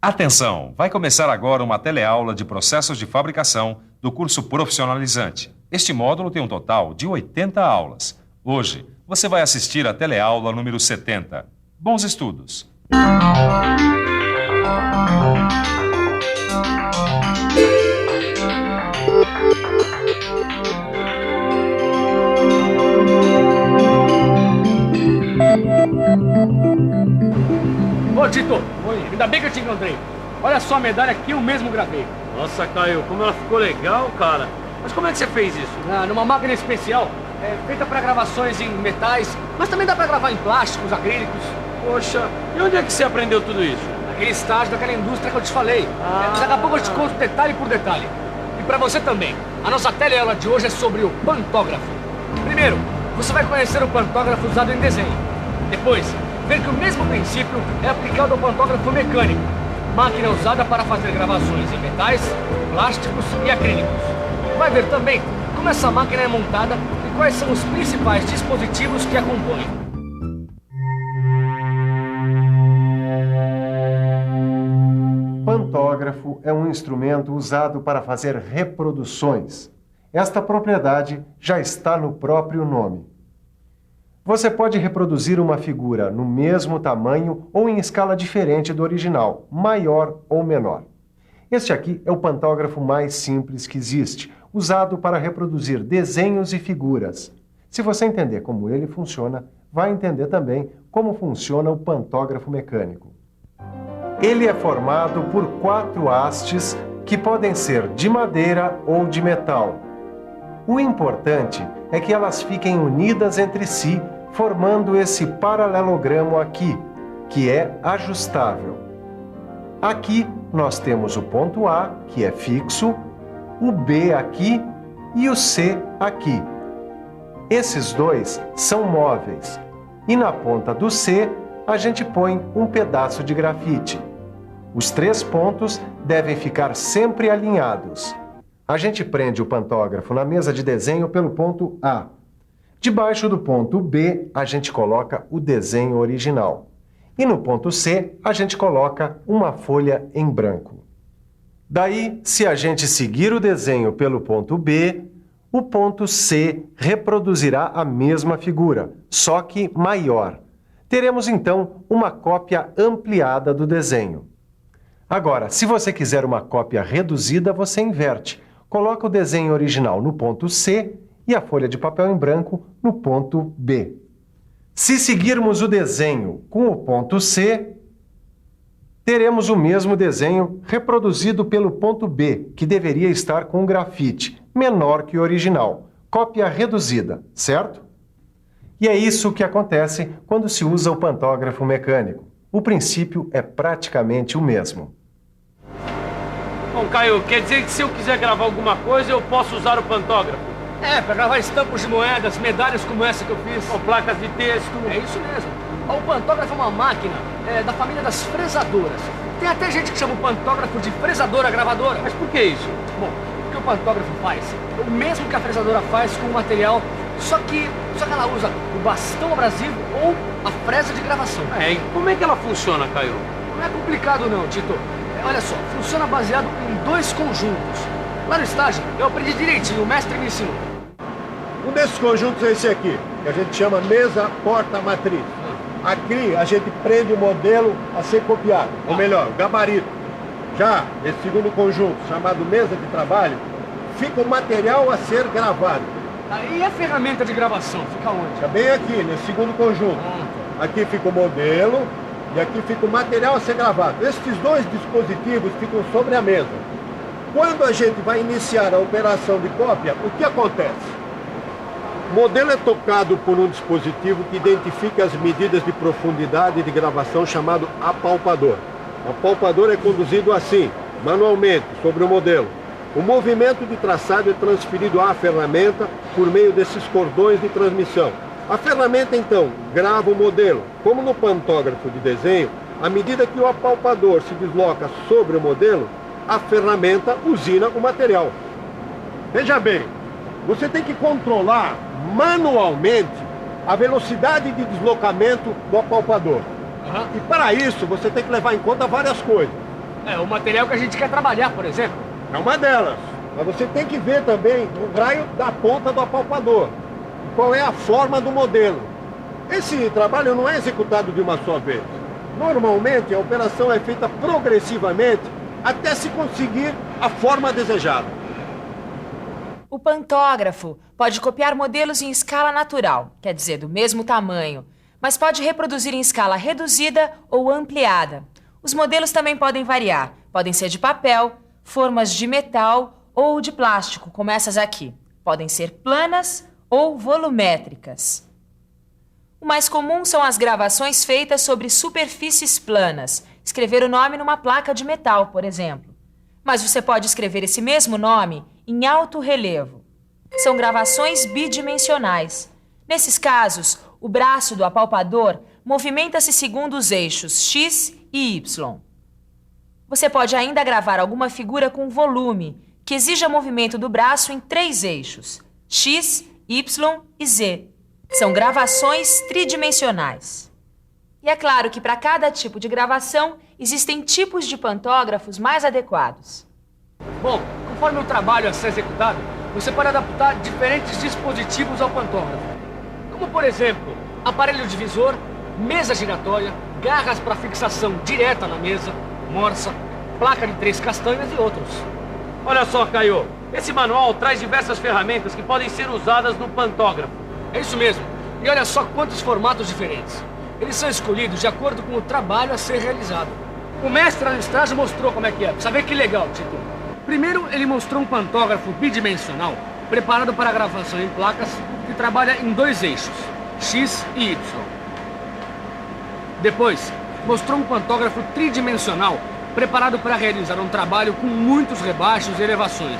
Atenção! Vai começar agora uma teleaula de processos de fabricação do curso profissionalizante. Este módulo tem um total de 80 aulas. Hoje, você vai assistir a teleaula número 70. Bons estudos! Ô, Tito! Oi. Ainda bem que eu te encontrei. Olha só a medalha que eu mesmo gravei. Nossa, Caio, como ela ficou legal, cara. Mas como é que você fez isso? Numa máquina especial, feita para gravações em metais, mas também dá para gravar em plásticos, acrílicos. Poxa, e onde é que você aprendeu tudo isso? Aquele estágio daquela indústria que eu te falei. Daqui a pouco eu te conto detalhe por detalhe. E para você também. A nossa teleaula de hoje é sobre o pantógrafo. Primeiro, você vai conhecer o pantógrafo usado em desenho. Depois, ver que o mesmo princípio é aplicado ao pantógrafo mecânico, máquina usada para fazer gravações em metais, plásticos e acrílicos. Vai ver também como essa máquina é montada e quais são os principais dispositivos que a compõem. Pantógrafo é um instrumento usado para fazer reproduções. Esta propriedade já está no próprio nome. Você pode reproduzir uma figura no mesmo tamanho ou em escala diferente do original, maior ou menor. Este aqui é o pantógrafo mais simples que existe, usado para reproduzir desenhos e figuras. Se você entender como ele funciona, vai entender também como funciona o pantógrafo mecânico. Ele é formado por 4 hastes que podem ser de madeira ou de metal. O importante é que elas fiquem unidas entre si, formando esse paralelogramo aqui, que é ajustável. Aqui nós temos o ponto A, que é fixo, o B aqui e o C aqui. Esses dois são móveis. E na ponta do C, a gente põe um pedaço de grafite. Os 3 pontos devem ficar sempre alinhados. A gente prende o pantógrafo na mesa de desenho pelo ponto A. Debaixo do ponto B, a gente coloca o desenho original. E no ponto C, a gente coloca uma folha em branco. Daí, se a gente seguir o desenho pelo ponto B, o ponto C reproduzirá a mesma figura, só que maior. Teremos então uma cópia ampliada do desenho. Agora, se você quiser uma cópia reduzida, você inverte. Coloca o desenho original no ponto C e a folha de papel em branco no ponto B. Se seguirmos o desenho com o ponto C, teremos o mesmo desenho reproduzido pelo ponto B, que deveria estar com grafite, menor que o original, cópia reduzida, certo? E é isso que acontece quando se usa o pantógrafo mecânico. O princípio é praticamente o mesmo. Bom, Caio, quer dizer que se eu quiser gravar alguma coisa, eu posso usar o pantógrafo? Para gravar estampas de moedas, medalhas como essa que eu fiz. Ou placas de texto. É isso mesmo. O pantógrafo é uma máquina da família das fresadoras. Tem até gente que chama o pantógrafo de fresadora gravadora. Mas por que isso? Bom, o que o pantógrafo faz é o mesmo que a fresadora faz com o material, só que ela usa o bastão abrasivo ou a fresa de gravação. E como é que ela funciona, Caio? Não é complicado não, Tito. Olha só, funciona baseado em 2 conjuntos. Lá no estágio, eu aprendi direitinho, o mestre me ensinou. Um desses conjuntos é esse aqui, que a gente chama mesa porta-matriz. Aqui a gente prende o modelo a ser copiado, ou melhor, o gabarito. Já esse segundo conjunto, chamado mesa de trabalho, fica o material a ser gravado. E a ferramenta de gravação, fica onde? Fica bem aqui, nesse segundo conjunto. Aqui fica o modelo e aqui fica o material a ser gravado. Esses 2 dispositivos ficam sobre a mesa. Quando a gente vai iniciar a operação de cópia, o que acontece? O modelo é tocado por um dispositivo que identifica as medidas de profundidade de gravação chamado apalpador. O apalpador é conduzido assim, manualmente, sobre o modelo. O movimento de traçado é transferido à ferramenta por meio desses cordões de transmissão. A ferramenta, então, grava o modelo. Como no pantógrafo de desenho, à medida que o apalpador se desloca sobre o modelo, a ferramenta usina o material. Veja bem, você tem que controlar manualmente a velocidade de deslocamento do apalpador. E para isso, você tem que levar em conta várias coisas. O material que a gente quer trabalhar, por exemplo. É uma delas. Mas você tem que ver também o raio da ponta do apalpador. Qual é a forma do modelo. Esse trabalho não é executado de uma só vez. Normalmente, a operação é feita progressivamente até se conseguir a forma desejada. O pantógrafo pode copiar modelos em escala natural, quer dizer, do mesmo tamanho, mas pode reproduzir em escala reduzida ou ampliada. Os modelos também podem variar, podem ser de papel, formas de metal ou de plástico, como essas aqui. Podem ser planas ou volumétricas. O mais comum são as gravações feitas sobre superfícies planas, escrever o nome numa placa de metal, por exemplo. Mas você pode escrever esse mesmo nome em alto relevo. São gravações bidimensionais. Nesses casos, o braço do apalpador movimenta-se segundo os eixos X e Y. Você pode ainda gravar alguma figura com volume, que exija movimento do braço em 3 eixos, X, Y e Z. São gravações tridimensionais. E é claro que para cada tipo de gravação, existem tipos de pantógrafos mais adequados. Bom, conforme o trabalho a ser executado, você pode adaptar diferentes dispositivos ao pantógrafo. Como, por exemplo, aparelho divisor, mesa giratória, garras para fixação direta na mesa, morsa, placa de 3 castanhas e outros. Olha só, Caio, esse manual traz diversas ferramentas que podem ser usadas no pantógrafo. É isso mesmo. E olha só quantos formatos diferentes. Eles são escolhidos de acordo com o trabalho a ser realizado. O mestre lá no estágio mostrou como é que é. Precisa ver que legal, Tito. Primeiro, ele mostrou um pantógrafo bidimensional preparado para gravação em placas que trabalha em 2 eixos, X e Y. Depois, mostrou um pantógrafo tridimensional preparado para realizar um trabalho com muitos rebaixos e elevações.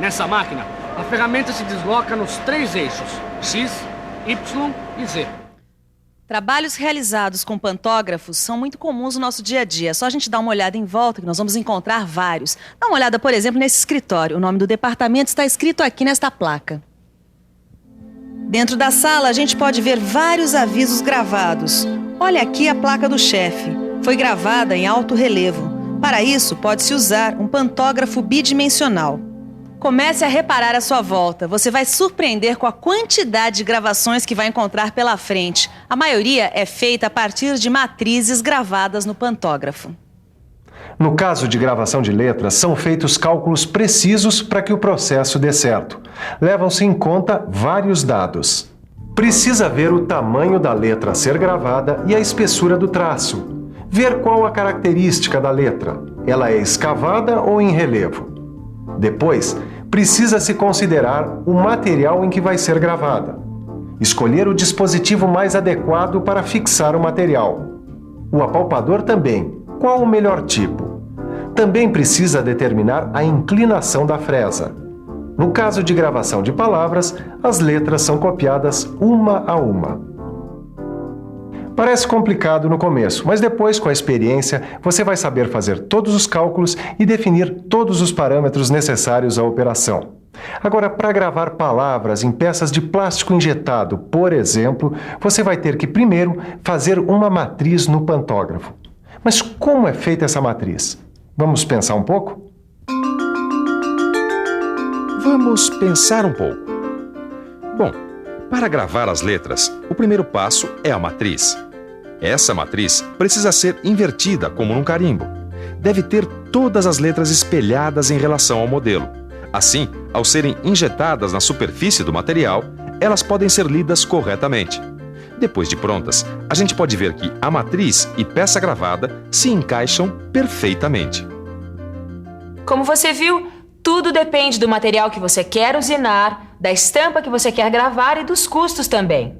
Nessa máquina, a ferramenta se desloca nos 3 eixos, X, Y e Z. Trabalhos realizados com pantógrafos são muito comuns no nosso dia a dia. É só a gente dar uma olhada em volta que nós vamos encontrar vários. Dá uma olhada, por exemplo, nesse escritório. O nome do departamento está escrito aqui nesta placa. Dentro da sala, a gente pode ver vários avisos gravados. Olha aqui a placa do chefe. Foi gravada em alto relevo. Para isso, pode-se usar um pantógrafo bidimensional. Comece a reparar à sua volta. Você vai surpreender com a quantidade de gravações que vai encontrar pela frente. A maioria é feita a partir de matrizes gravadas no pantógrafo. No caso de gravação de letras, são feitos cálculos precisos para que o processo dê certo. Levam-se em conta vários dados. Precisa ver o tamanho da letra a ser gravada e a espessura do traço. Ver qual a característica da letra. Ela é escavada ou em relevo? Depois, precisa-se considerar o material em que vai ser gravada. Escolher o dispositivo mais adequado para fixar o material. O apalpador também. Qual o melhor tipo? Também precisa determinar a inclinação da fresa. No caso de gravação de palavras, as letras são copiadas uma a uma. Parece complicado no começo, mas depois, com a experiência, você vai saber fazer todos os cálculos e definir todos os parâmetros necessários à operação. Agora, para gravar palavras em peças de plástico injetado, por exemplo, você vai ter que primeiro fazer uma matriz no pantógrafo. Mas como é feita essa matriz? Vamos pensar um pouco? Vamos pensar um pouco. Bom, para gravar as letras, o primeiro passo é a matriz. Essa matriz precisa ser invertida, como num carimbo. Deve ter todas as letras espelhadas em relação ao modelo. Assim, ao serem injetadas na superfície do material, elas podem ser lidas corretamente. Depois de prontas, a gente pode ver que a matriz e peça gravada se encaixam perfeitamente. Como você viu, tudo depende do material que você quer usinar, da estampa que você quer gravar e dos custos também.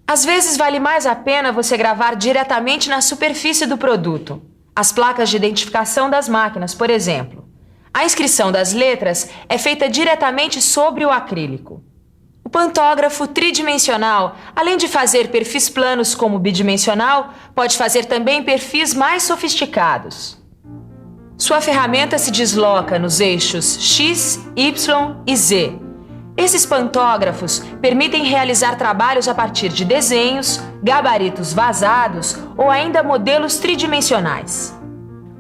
Às vezes vale mais a pena você gravar diretamente na superfície do produto. As placas de identificação das máquinas, por exemplo. A inscrição das letras é feita diretamente sobre o acrílico. O pantógrafo tridimensional, além de fazer perfis planos como o bidimensional, pode fazer também perfis mais sofisticados. Sua ferramenta se desloca nos eixos X, Y e Z. Esses pantógrafos permitem realizar trabalhos a partir de desenhos, gabaritos vazados ou ainda modelos tridimensionais.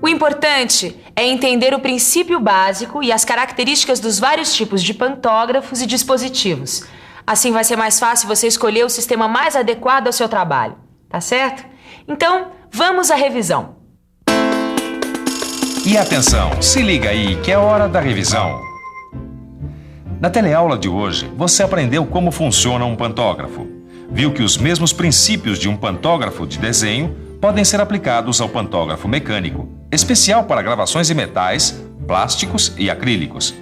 O importante é entender o princípio básico e as características dos vários tipos de pantógrafos e dispositivos. Assim vai ser mais fácil você escolher o sistema mais adequado ao seu trabalho, tá certo? Então, vamos à revisão. E atenção, se liga aí que é hora da revisão. Na teleaula de hoje, você aprendeu como funciona um pantógrafo. Viu que os mesmos princípios de um pantógrafo de desenho podem ser aplicados ao pantógrafo mecânico, especial para gravações em metais, plásticos e acrílicos.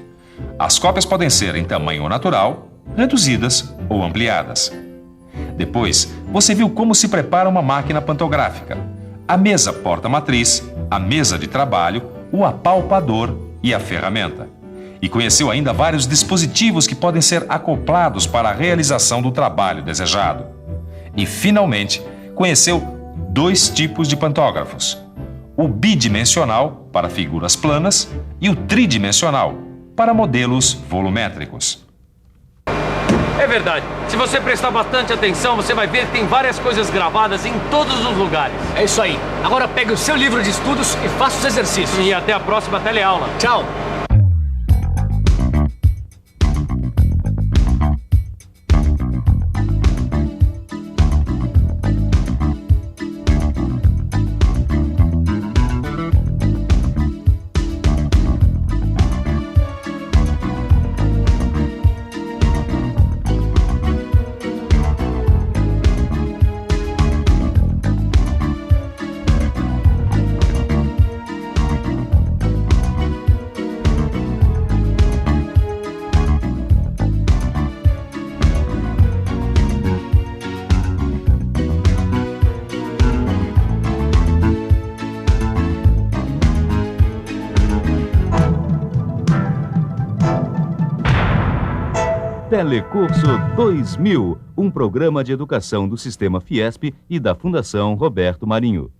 As cópias podem ser em tamanho natural, reduzidas ou ampliadas. Depois, você viu como se prepara uma máquina pantográfica, a mesa porta-matriz, a mesa de trabalho, o apalpador e a ferramenta. E conheceu ainda vários dispositivos que podem ser acoplados para a realização do trabalho desejado. E, finalmente, conheceu 2 tipos de pantógrafos: o bidimensional, para figuras planas, e o tridimensional, para modelos volumétricos. É verdade. Se você prestar bastante atenção, você vai ver que tem várias coisas gravadas em todos os lugares. É isso aí. Agora pegue o seu livro de estudos e faça os exercícios. E até a próxima teleaula. Tchau. Telecurso 2000, um programa de educação do Sistema Fiesp e da Fundação Roberto Marinho.